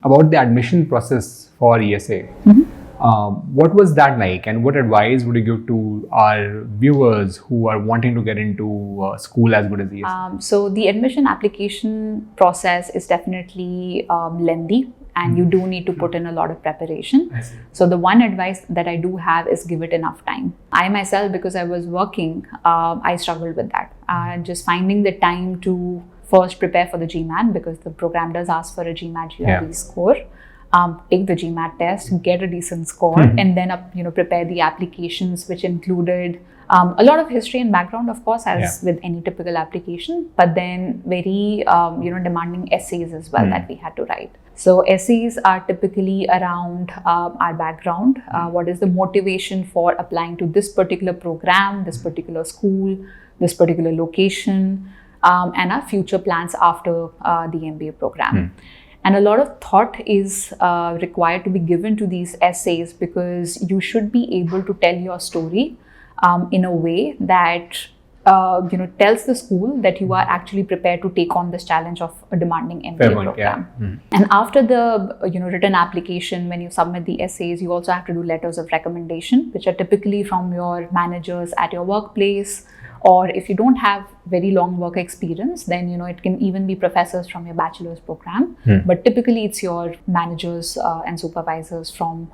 About the admission process for ESA. What was that like, and what advice would you give to our viewers who are wanting to get into school as good as ESA? So the admission application process is definitely lengthy, and you do need to put in a lot of preparation. So the one advice that I do have is give it enough time. I myself, because I was working, I struggled with that. Just finding the time to first prepare for the GMAT, because the program does ask for a GMAT GRE score. Take the GMAT test, get a decent score, and then prepare the applications, which included a lot of history and background, of course, as with any typical application, but then very demanding essays as well that we had to write. So essays are typically around our background, what is the motivation for applying to this particular program, this particular school, this particular location, and our future plans after the MBA program. And a lot of thought is required to be given to these essays, because you should be able to tell your story in a way that tells the school that you are actually prepared to take on this challenge of a demanding MBA program. And after the written application, when you submit the essays, you also have to do letters of recommendation, which are typically from your managers at your workplace. Or if you don't have very long work experience, then it can even be professors from your bachelor's program. But typically it's your managers and supervisors from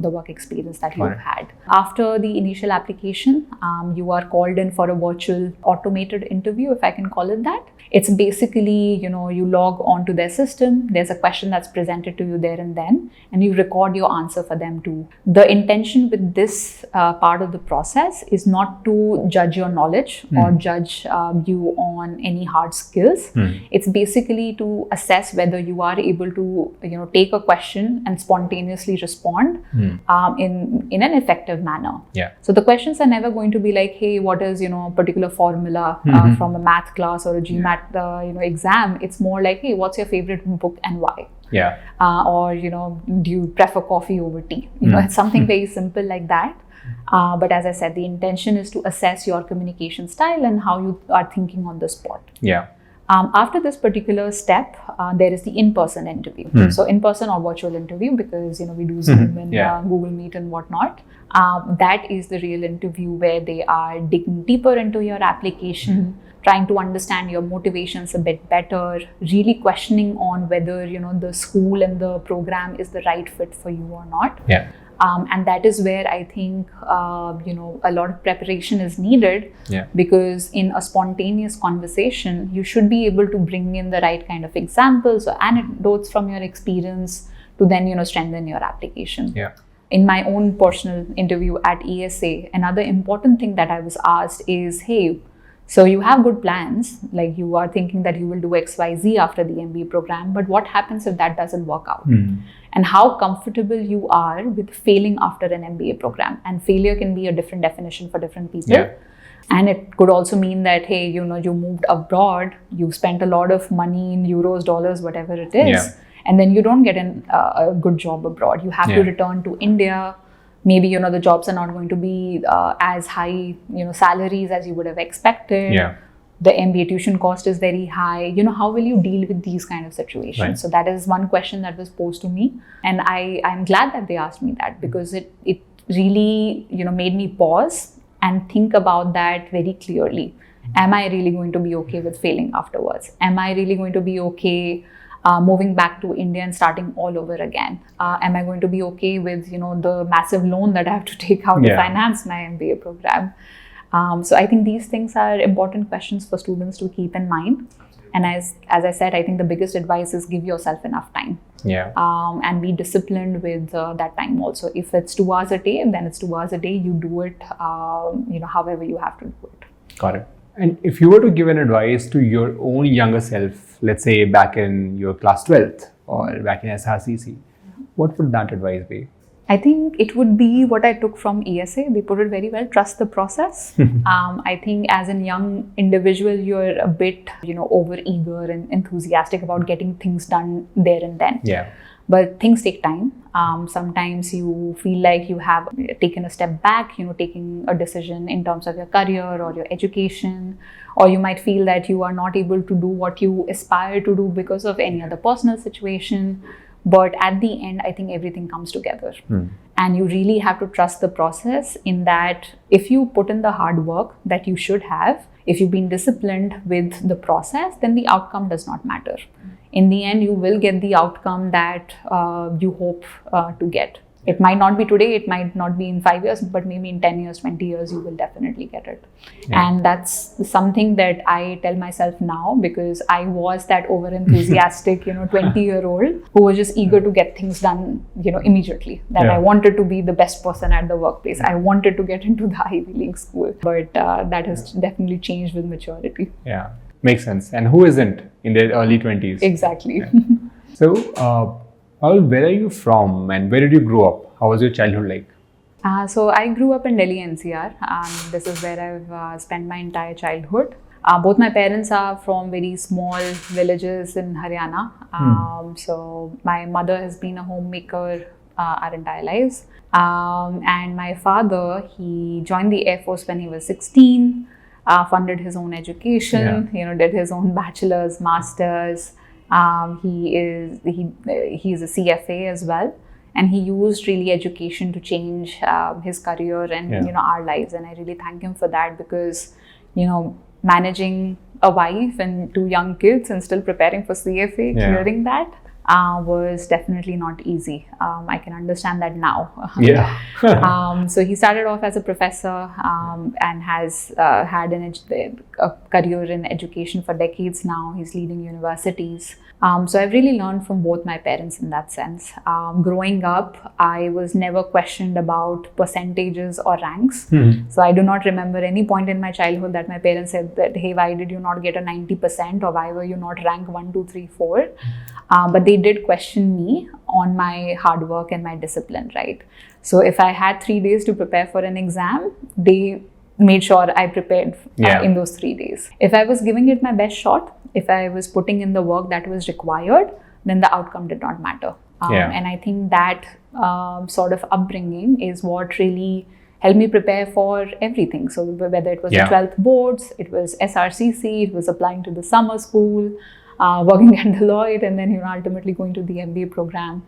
the work experience that you've had. After the initial application, you are called in for a virtual automated interview, if I can call it that. It's basically, you log onto their system, there's a question that's presented to you there and then, and you record your answer for them too. The intention with this part of the process is not to judge your knowledge or judge you on any hard skills. It's basically to assess whether you are able to, take a question and spontaneously respond in an effective manner. So the questions are never going to be like, hey, what is, a particular formula from a math class or a GMAT exam. It's more like, hey, what's your favorite book and why? Or, do you prefer coffee over tea? It's something very simple like that. But as I said, the intention is to assess your communication style and how you are thinking on the spot. After this particular step, there is the in-person interview. So in-person or virtual interview, because we do Zoom and Google Meet and whatnot. That is the real interview, where they are digging deeper into your application, trying to understand your motivations a bit better, really questioning on whether the school and the program is the right fit for you or not. And that is where I think a lot of preparation is needed, because in a spontaneous conversation, you should be able to bring in the right kind of examples or anecdotes from your experience to then strengthen your application. In my own personal interview at ESA, another important thing that I was asked is, hey, so you have good plans, like you are thinking that you will do XYZ after the MBA program, but what happens if that doesn't work out? And how comfortable you are with failing after an MBA program. And failure can be a different definition for different people. And it could also mean that, hey, you moved abroad, you spent a lot of money in euros, dollars, whatever it is, and then you don't get a good job abroad. You have to return to India. Maybe, the jobs are not going to be as high, salaries as you would have expected. The MBA tuition cost is very high. How will you deal with these kind of situations? So that is one question that was posed to me. And I'm glad that they asked me that, because it really, made me pause and think about that very clearly. Am I really going to be okay with failing afterwards? Am I really going to be okay moving back to India and starting all over again? Am I going to be okay with, the massive loan that I have to take out to finance my MBA program? So I think these things are important questions for students to keep in mind. And as I said, I think the biggest advice is give yourself enough time. And be disciplined with that time also. If it's 2 hours a day, then it's 2 hours a day. You do it, however you have to do it. Got it. And if you were to give an advice to your own younger self, let's say back in your class 12th or back in SRCC, what would that advice be? I think it would be what I took from ESA. They put it very well, trust the process. I think as a young individual, you're a bit, over-eager and enthusiastic about getting things done there and then. But things take time. Sometimes you feel like you have taken a step back, taking a decision in terms of your career or your education, or you might feel that you are not able to do what you aspire to do because of any other personal situation. But at the end, I think everything comes together. And you really have to trust the process, in that if you put in the hard work that you should have, if you've been disciplined with the process, then the outcome does not matter. In the end, you will get the outcome that you hope to get. It might not be today, it might not be in 5 years, but maybe in 10 years, 20 years, you will definitely get it. And that's something that I tell myself now, because I was that over-enthusiastic, 20-year-old who was just eager to get things done, immediately. That I wanted to be the best person at the workplace. I wanted to get into the Ivy League school. But that has definitely changed with maturity. Yeah, makes sense. And who isn't in their early 20s? Exactly. Yeah. So, Parul, where are you from and where did you grow up? How was your childhood like? So I grew up in Delhi NCR. This is where I've spent my entire childhood. Both my parents are from very small villages in Haryana. So my mother has been a homemaker our entire lives. And my father, he joined the Air Force when he was 16, funded his own education, did his own bachelor's, master's. He is a CFA as well, and he used really education to change his career and our lives. And I really thank him for that, because managing a wife and 2 young kids and still preparing for CFA, clearing that was definitely not easy. I can understand that now. So he started off as a professor and has had a career in education for decades now. He's leading universities. So I've really learned from both my parents in that sense. Growing up, I was never questioned about percentages or ranks. So I do not remember any point in my childhood that my parents said that, hey, why did you not get a 90%, or why were you not ranked 1, 2, 3, 4? But they did question me on my hard work and my discipline, right? So if I had 3 days to prepare for an exam, they made sure I prepared in those 3 days. If I was giving it my best shot, if I was putting in the work that was required, then the outcome did not matter. And I think that sort of upbringing is what really helped me prepare for everything. So whether it was the 12th boards, it was SRCC, it was applying to the summer school, working at Deloitte, and then ultimately going to the MBA program.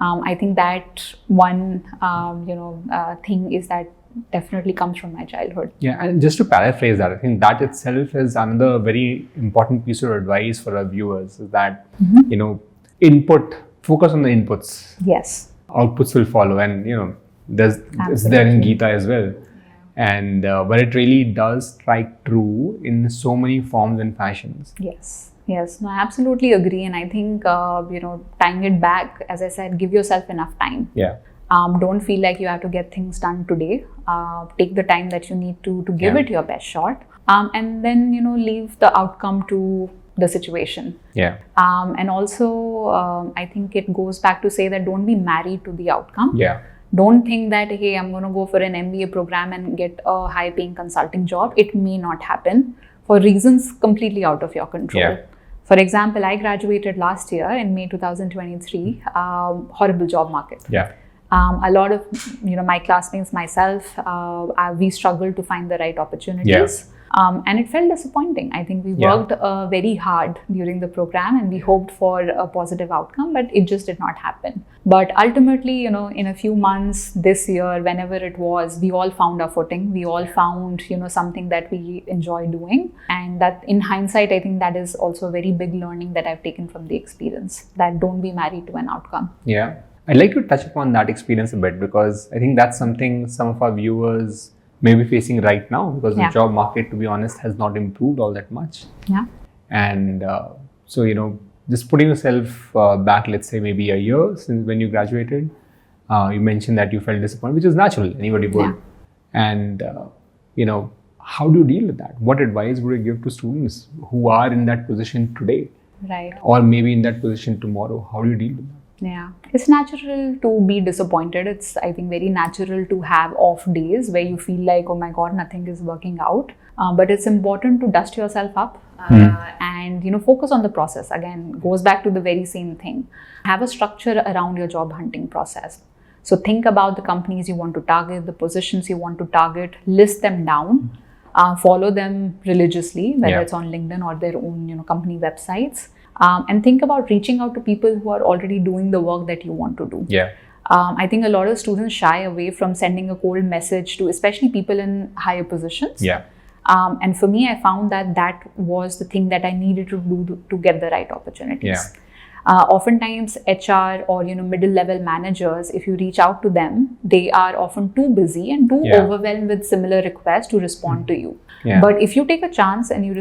I think that one thing is that definitely comes from my childhood. Yeah, and just to paraphrase that, I think that itself is another very important piece of advice for our viewers, is that focus on the inputs. Yes. Outputs will follow, and it's there in Gita as well. And but it really does strike true in so many forms and fashions. Yes, no, I absolutely agree. And I think, tying it back, as I said, give yourself enough time. Don't feel like you have to get things done today. Take the time that you need to give it your best shot. And then, leave the outcome to the situation. And also, I think it goes back to say that don't be married to the outcome. Don't think that, hey, I'm going to go for an MBA program and get a high-paying consulting job. It may not happen for reasons completely out of your control. For example, I graduated last year in May 2023, horrible job market. A lot of my classmates, myself, we struggled to find the right opportunities. And it felt disappointing. I think we worked very hard during the program and we hoped for a positive outcome, but it just did not happen. But ultimately, in a few months this year, whenever it was, we all found our footing. We all found, something that we enjoy doing. And that in hindsight, I think that is also a very big learning that I've taken from the experience, that don't be married to an outcome. I'd like to touch upon that experience a bit, because I think that's something some of our viewers may be facing right now, because the job market, to be honest, has not improved all that much. And so, just putting yourself back, let's say maybe a year since when you graduated, you mentioned that you felt disappointed, which is natural, anybody would. And, how do you deal with that? What advice would you give to students who are in that position today? Or maybe in that position tomorrow? How do you deal with that? It's natural to be disappointed. It's, I think, very natural to have off days where you feel like, oh my God, nothing is working out. But it's important to dust yourself up and, focus on the process. Again, goes back to the very same thing. Have a structure around your job hunting process. So think about the companies you want to target, the positions you want to target, list them down, follow them religiously, whether it's on LinkedIn or their own, company websites. And think about reaching out to people who are already doing the work that you want to do. Yeah. I think a lot of students shy away from sending a cold message to especially people in higher positions. Yeah. And for me, I found that was the thing that I needed to do to get the right opportunities. Yeah. Oftentimes HR or middle level managers, if you reach out to them, they are often too busy and too overwhelmed with similar requests to respond to you. Yeah. But if you take a chance and you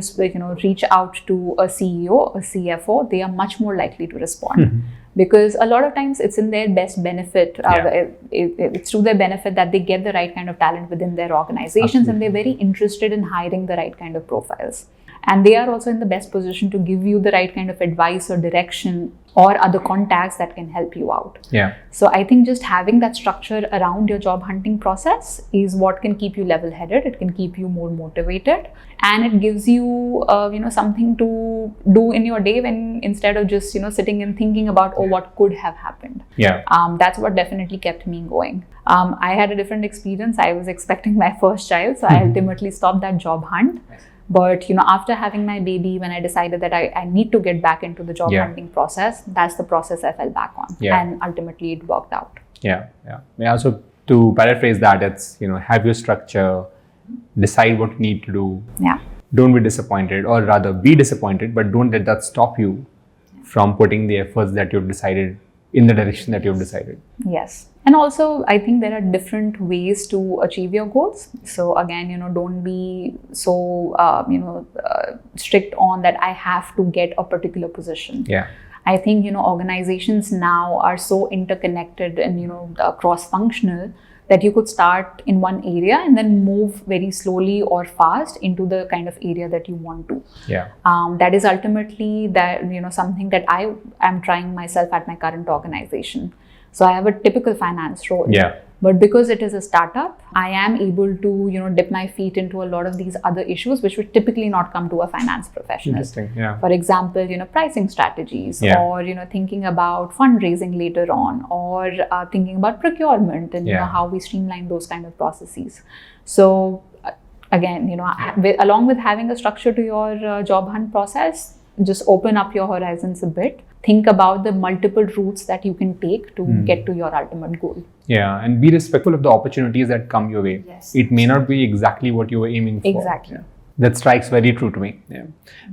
reach out to a CEO, a CFO, they are much more likely to respond. Because a lot of times it's in their best benefit, it's to their benefit that they get the right kind of talent within their organizations. Absolutely. And they're very interested in hiring the right kind of profiles. And they are also in the best position to give you the right kind of advice or direction or other contacts that can help you out. Yeah. So I think just having that structure around your job hunting process is what can keep you level-headed. It can keep you more motivated, and it gives you, something to do in your day when instead of just sitting and thinking about what could have happened. Yeah. That's what definitely kept me going. I had a different experience. I was expecting my first child, so I ultimately stopped that job hunt. But after having my baby, when I decided that I need to get back into the job hunting process, that's the process I fell back on. And ultimately it worked out. Yeah. So to paraphrase that, it's, have your structure, decide what you need to do. Yeah. Don't be disappointed, or rather be disappointed, but don't let that stop you from putting the efforts that you've decided in the direction that you've decided. Yes. And also, I think there are different ways to achieve your goals. So again, don't be so, strict on that I have to get a particular position. Yeah. I think, organizations now are so interconnected and, cross-functional that you could start in one area and then move very slowly or fast into the kind of area that you want to. Yeah. That is ultimately something that I am trying myself at my current organization. So I have a typical finance role. Yeah. But because it is a startup, I am able to, dip my feet into a lot of these other issues, which would typically not come to a finance professional. Interesting. Yeah. For example, pricing strategies, or, thinking about fundraising later on, or thinking about procurement and, how we streamline those kind of processes. So again, along with having a structure to your job hunt process, just open up your horizons a bit. Think about the multiple routes that you can take to get to your ultimate goal. Yeah, and be respectful of the opportunities that come your way. Yes. It may not be exactly what you were aiming for. Exactly. Yeah. That strikes very true to me. Yeah.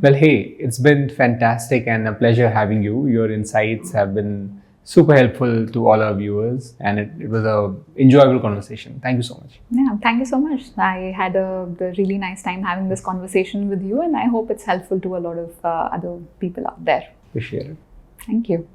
Well, hey, it's been fantastic and a pleasure having you. Your insights have been super helpful to all our viewers, and it was a enjoyable conversation. Thank you so much. Yeah, thank you so much. I had a really nice time having this conversation with you, and I hope it's helpful to a lot of other people out there. Appreciate it. Thank you.